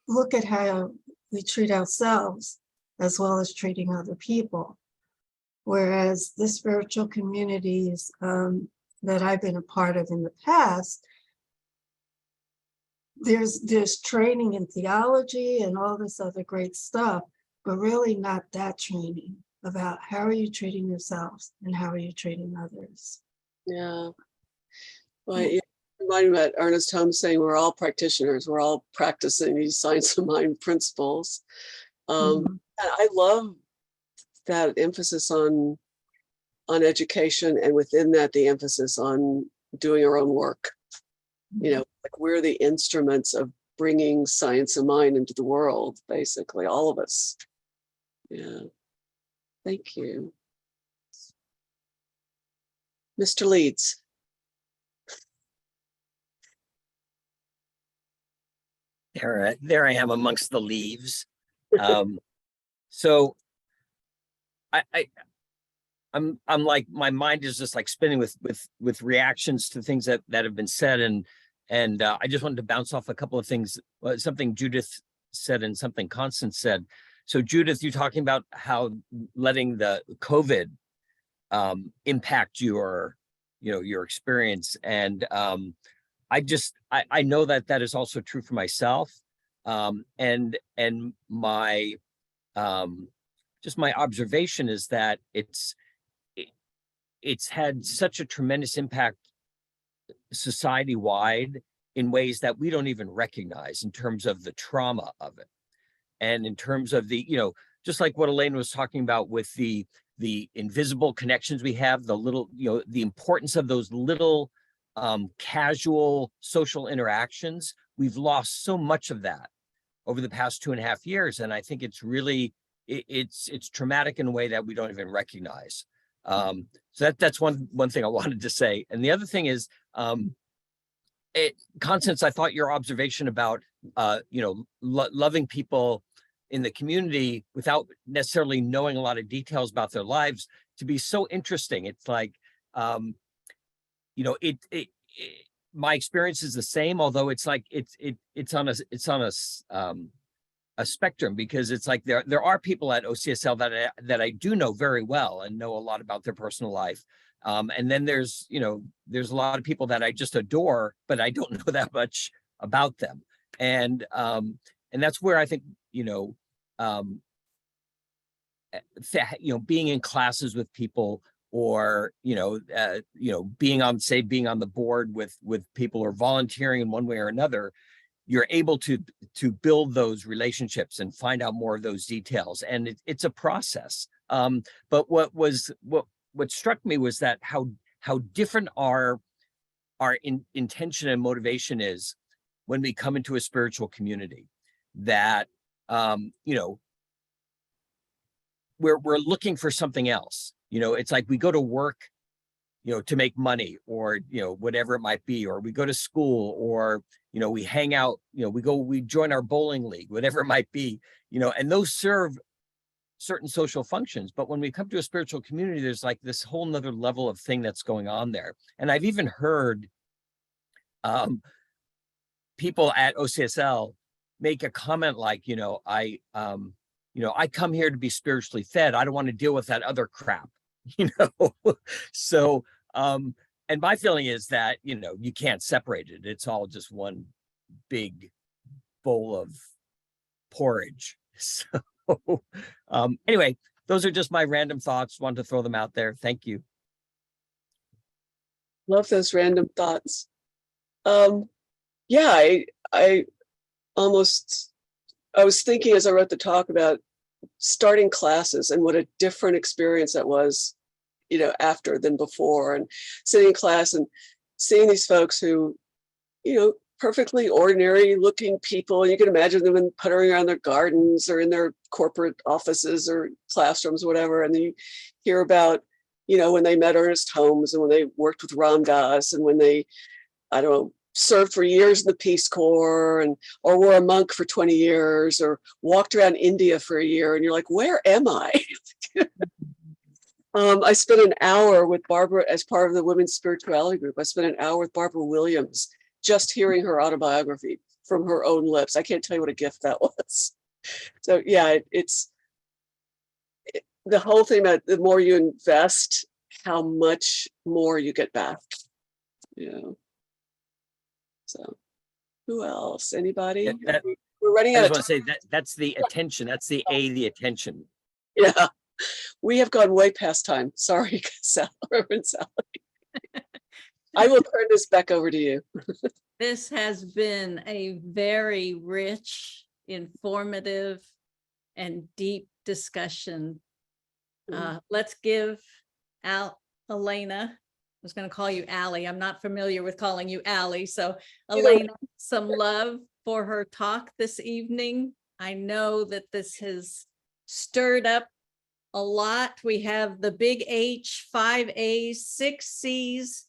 look at how we treat ourselves as well as treating other people. Whereas the spiritual communities that I've been a part of in the past, there's training in theology and all this other great stuff, but really not that training about how are you treating yourselves and how are you treating others. Yeah. Well, yeah, reminding me about Ernest Holmes saying we're all practitioners, we're all practicing these science of mind principles. Mhm. And I love that emphasis on education, and within that, the emphasis on doing our own work. You know, like we're the instruments of bringing science of mind into the world, basically, all of us. Yeah. Thank you. Mr. Leeds. There I am amongst the leaves. So I'm like, my mind is just like spinning with reactions to things that have been said, and I just wanted to bounce off a couple of things, something Judith said and something Constance said. So Judith, you're talking about how letting the COVID impact your experience, and I know that is also true for myself, and my just my observation is that it's had such a tremendous impact society-wide in ways that we don't even recognize, in terms of the trauma of it, and in terms of the, just like what Elaine was talking about with the invisible connections we have, the little, the importance of those little casual social interactions. We've lost so much of that over the past 2.5 years, and I think it's really it's traumatic in a way that we don't even recognize. So that's one thing I wanted to say. And the other thing is, Constance, I thought your observation about loving people in the community without necessarily knowing a lot of details about their lives to be so interesting. It's like, my experience is the same, although it's like it's on a spectrum, because it's like there are people at OCSL that I do know very well and know a lot about their personal life. And then there's a lot of people that I just adore, but I don't know that much about them. And that's where I think, being in classes with people, or being on the board with people, or volunteering in one way or another, you're able to build those relationships and find out more of those details. And it's a process. But what struck me was that how different our intention and motivation is when we come into a spiritual community. That we're looking for something else. It's like we go to work, to make money, or, whatever it might be, or we go to school, or, we hang out, we join our bowling league, whatever it might be, and those serve certain social functions. But when we come to a spiritual community, there's like this whole nother level of thing that's going on there. And I've even heard people at OCSL make a comment like, I come here to be spiritually fed. I don't want to deal with that other crap, So, and my feeling is that, you can't separate it. It's all just one big bowl of porridge. So, anyway, those are just my random thoughts. Wanted to throw them out there. Thank you. Love those random thoughts. Yeah, I was thinking as I wrote the talk about starting classes and what a different experience that was, after than before, and sitting in class and seeing these folks who, perfectly ordinary looking people. You can imagine them puttering around their gardens or in their corporate offices or classrooms, whatever. And then you hear about, when they met Ernest Holmes and when they worked with Ram Dass and when they, I don't know, served for years in the Peace Corps or were a monk for 20 years or walked around India for a year. And you're like, where am I? I spent an hour with Barbara as part of the Women's Spirituality Group. I spent an hour with Barbara Williams, just hearing her autobiography from her own lips. I can't tell you what a gift that was. So yeah, it's the whole thing about the more you invest, how much more you get back. So who else? Anybody? We're running I out just of want to say that that's the attention. That's the attention. Yeah, we have gone way past time. Sorry, Reverend Sally. I will turn this back over to you. This has been a very rich, informative, and deep discussion. Let's give Alena, I was going to call you Allie. I'm not familiar with calling you Allie. So Alena, some love for her talk this evening. I know that this has stirred up a lot. We have the big H, 5 A's, 6 C's.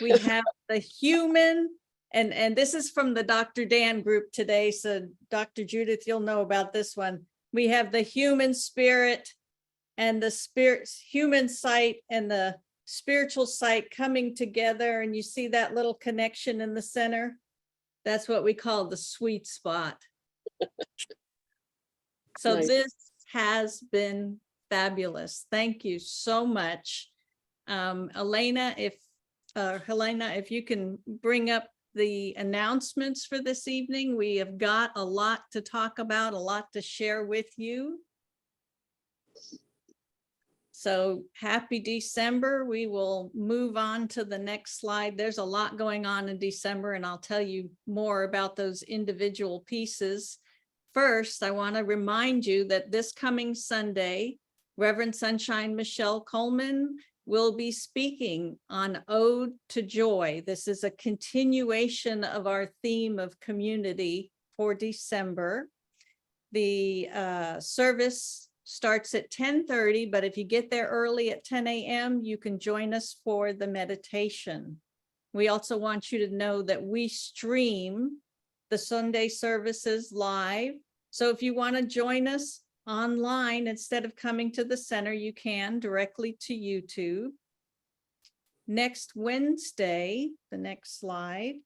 We have the human, and this is from the Dr. Dan group today. So Dr. Judith, you'll know about this one. We have the human spirit and the human sight and the spiritual sight coming together. And you see that little connection in the center? That's what we call the sweet spot. So Nice. This has been fabulous. Thank you so much. Helena, if you can bring up the announcements for this evening. We have got a lot to talk about, a lot to share with you. So happy December. We will move on to the next slide. There's a lot going on in December, and I'll tell you more about those individual pieces. First, I want to remind you that this coming Sunday, Reverend Sunshine Michelle Coleman will be speaking on Ode to Joy. This is a continuation of our theme of community for December. The service starts at 10:30, but if you get there early at 10 a.m., you can join us for the meditation. We also want you to know that we stream the Sunday services live. So if you want to join us online, instead of coming to the center, you can directly to YouTube. Next Wednesday, the next slide,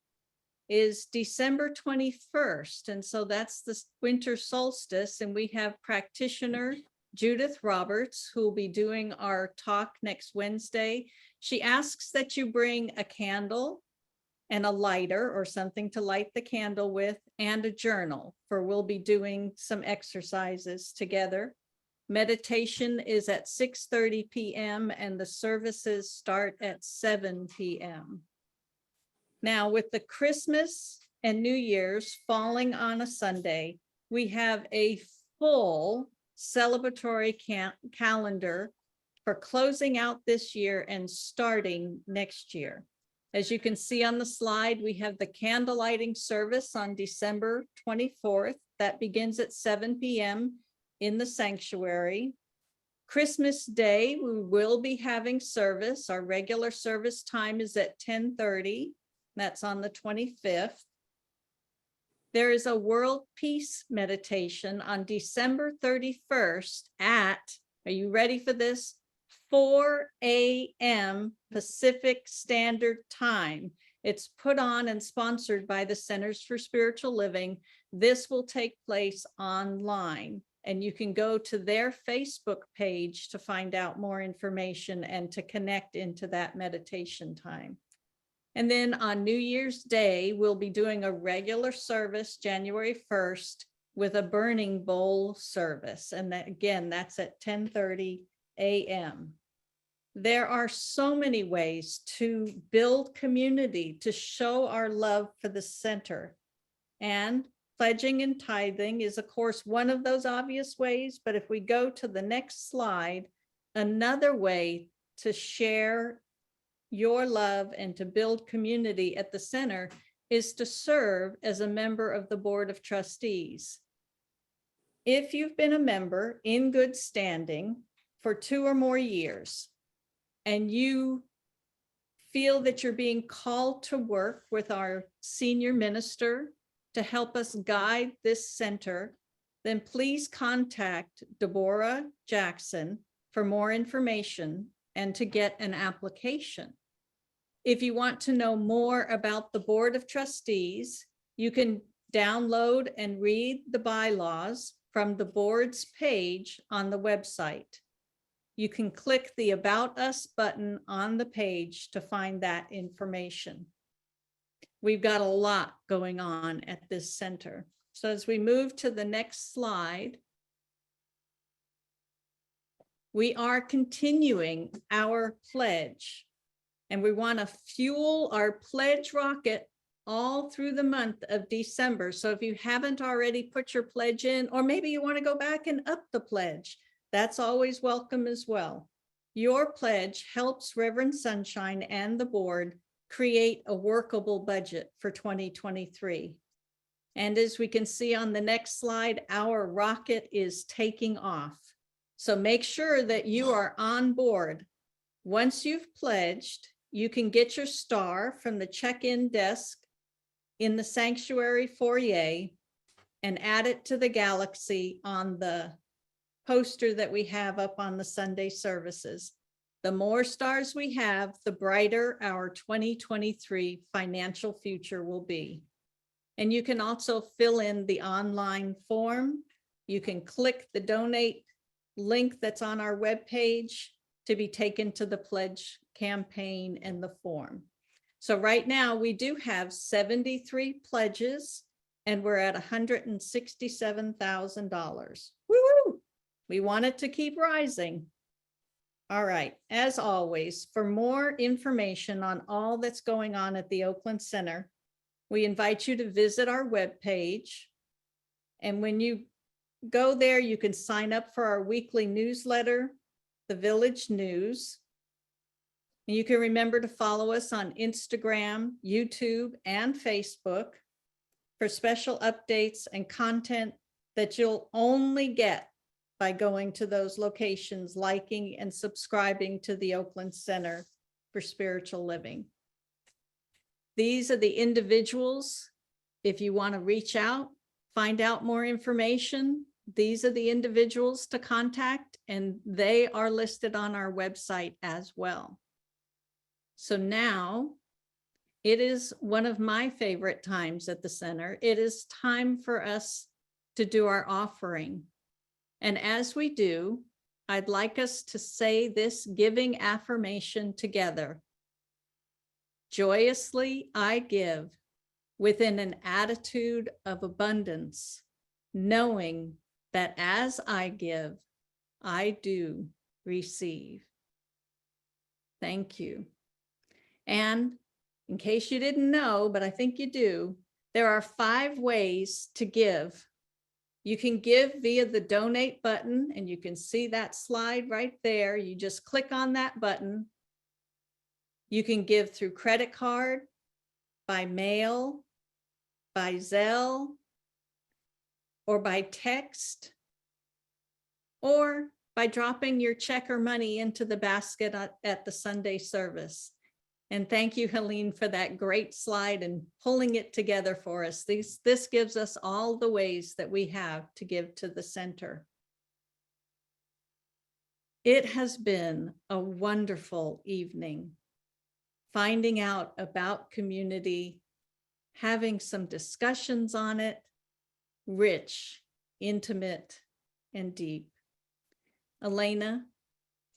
is December 21st. And so that's the winter solstice. And we have practitioner Judith Roberts, who will be doing our talk next Wednesday. She asks that you bring a candle and a lighter or something to light the candle with, and a journal, for we'll be doing some exercises together. Meditation is at 6:30 p.m. and the services start at 7 p.m. Now, with the Christmas and New Year's falling on a Sunday, we have a full celebratory calendar for closing out this year and starting next year. As you can see on the slide, we have the candle lighting service on December 24th. That begins at 7 p.m. in the sanctuary. Christmas Day, we will be having service. Our regular service time is at 10:30. That's on the 25th. There is a world peace meditation on December 31st at, are you ready for this? 4 a.m. Pacific Standard Time. It's put on and sponsored by the Centers for Spiritual Living. This will take place online, and you can go to their Facebook page to find out more information and to connect into that meditation time. And then on New Year's Day, we'll be doing a regular service January 1st with a burning bowl service. And that, again, that's at 10:30 a.m. There are so many ways to build community, to show our love for the center. And pledging and tithing is, of course, one of those obvious ways. But if we go to the next slide, another way to share your love and to build community at the center is to serve as a member of the Board of Trustees. If you've been a member in good standing for 2 or more years, and you feel that you're being called to work with our senior minister to help us guide this center, then please contact Deborah Jackson for more information and to get an application. If you want to know more about the Board of Trustees, you can download and read the bylaws from the board's page on the website. You can click the About Us button on the page to find that information. We've got a lot going on at this center. So as we move to the next slide, we are continuing our pledge, and we want to fuel our pledge rocket all through the month of December. So if you haven't already put your pledge in, or maybe you want to go back and up the pledge, that's always welcome as well. Your pledge helps Reverend Sunshine and the board create a workable budget for 2023. And as we can see on the next slide, our rocket is taking off. So make sure that you are on board. Once you've pledged, you can get your star from the check-in desk in the sanctuary foyer and add it to the galaxy on the poster that we have up on the Sunday services. The more stars we have, the brighter our 2023 financial future will be. And you can also fill in the online form. You can click the donate link that's on our webpage to be taken to the pledge campaign and the form. So right now we do have 73 pledges and we're at $167,000. Woo-hoo! We want it to keep rising. All right, as always, for more information on all that's going on at the Oakland Center, we invite you to visit our webpage. And when you go there, you can sign up for our weekly newsletter, the Village News. And you can remember to follow us on Instagram, YouTube, and Facebook for special updates and content that you'll only get by going to those locations, liking and subscribing to the Oakland Center for Spiritual Living. These are the individuals. If you want to reach out, find out more information, these are the individuals to contact, and they are listed on our website as well. So now it is one of my favorite times at the center. It is time for us to do our offering. And as we do, I'd like us to say this giving affirmation together. Joyously I give within an attitude of abundance, knowing that as I give, I do receive. Thank you. And in case you didn't know, but I think you do, there are 5 ways to give. You can give via the donate button, and you can see that slide right there. You just click on that button. You can give through credit card, by mail, by Zelle, or by text, or by dropping your check or money into the basket at the Sunday service. And thank you, Helene, for that great slide and pulling it together for us. This gives us all the ways that we have to give to the center. It has been a wonderful evening, finding out about community, having some discussions on it, rich, intimate, and deep. Alena,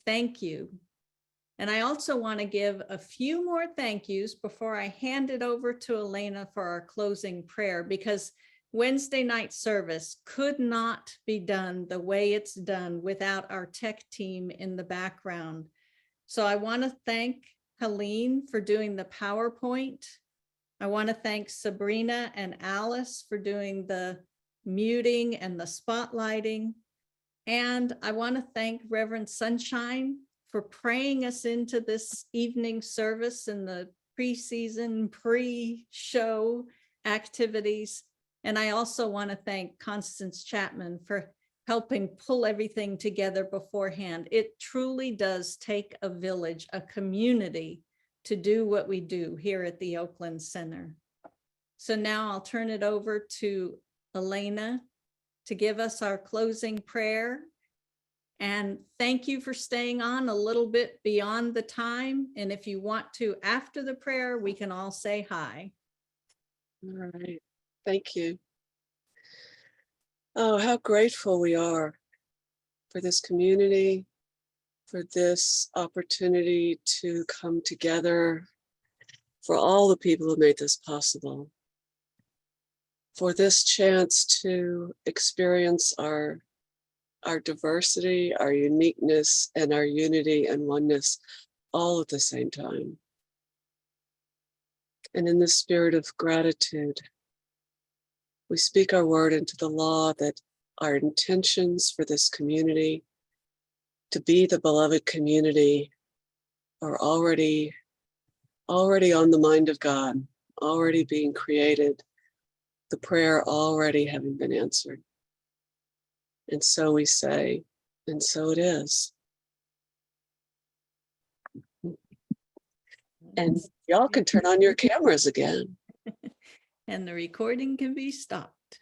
thank you. And I also want to give a few more thank yous before I hand it over to Alena for our closing prayer, because Wednesday night service could not be done the way it's done without our tech team in the background. So I want to thank Helene for doing the PowerPoint. I want to thank Sabrina and Alice for doing the muting and the spotlighting. And I want to thank Reverend Sunshine for praying us into this evening service in the preseason, pre-show activities. And I also want to thank Constance Chapman for helping pull everything together beforehand. It truly does take a village, a community, to do what we do here at the Oakland Center. So now I'll turn it over to Alena to give us our closing prayer. And thank you for staying on a little bit beyond the time. And if you want to, after the prayer, we can all say hi. All right. Thank you. Oh, how grateful we are for this community, for this opportunity to come together, for all the people who made this possible, for this chance to experience our diversity, our uniqueness, and our unity and oneness all at the same time. And in this spirit of gratitude, we speak our word into the law that our intentions for this community to be the beloved community are already on the mind of God, already being created, the prayer already having been answered. And so we say, and so it is. And y'all can turn on your cameras again. And the recording can be stopped.